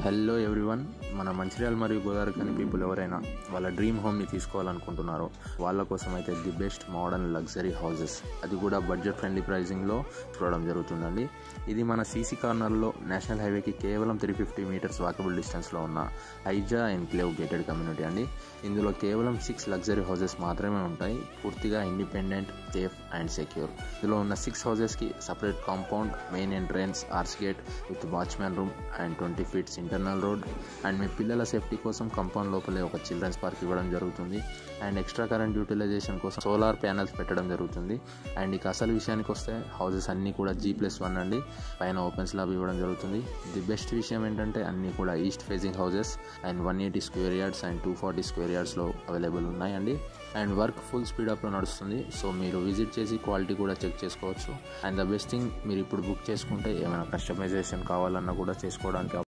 Hello everyone, మన మంచిర్యాల మరియు Godavarikhani people ఎవరైనా వాళ్ళ డ్రీమ్ హోమ్ని తీసుకోవాలనుకుంటున్నారో వాళ్ళ కోసం అయితే the best modern luxury houses, అది కూడా బడ్జెట్ ఫ్రెండ్లీ ప్రైజింగ్లో చూడడం జరుగుతుందండి. ఇది మన సీసీ కార్నర్లో నేషనల్ హైవేకి కేవలం 350 మీటర్స్ వాకబుల్ డిస్టెన్స్లో ఉన్న ఐజా ఎన్క్లేవ్ గేటెడ్ కమ్యూనిటీ అండి. ఇందులో కేవలం 6 లగ్జరీ హౌసెస్ మాత్రమే ఉంటాయి, పూర్తిగా ఇండిపెండెంట్, సేఫ్ అండ్ సెక్యూర్. ఇందులో ఉన్న 6 హౌసెస్కి separate compound, main entrance, arch gate with watchman room and 20 feet internal road. And మీ పిల్లల సేఫ్టీ కోసం కాంపౌండ్ లోపలే ఒక చిల్డ్రన్స్ పార్క్ ఇవ్వడం జరుగుతుంది. అండ్ ఎక్స్ట్రా కరెంట్ యూటిలైజేషన్ కోసం సోలార్ ప్యానల్స్ పెట్టడం జరుగుతుంది. అండ్ ఇక అసలు విషయానికి వస్తే హౌసెస్ అన్నీ కూడా G+1 అండి. పైన ఓపెన్ స్లాబ్ ఇవ్వడం జరుగుతుంది. ది బెస్ట్ విషయం ఏంటంటే అన్నీ కూడా east facing houses and 180 square yards and 240 square యార్డ్స్లో అవైలబుల్ ఉన్నాయండి. అండ్ వర్క్ ఫుల్ స్పీడప్లో నడుస్తుంది, సో మీరు విజిట్ చేసి క్వాలిటీ కూడా చెక్ చేసుకోవచ్చు. అండ్ ద బెస్ట్ థింగ్, మీరు ఇప్పుడు బుక్ చేసుకుంటే ఏమైనా కస్టమైజేషన్ కావాలన్నా కూడా చేసుకోవడానికి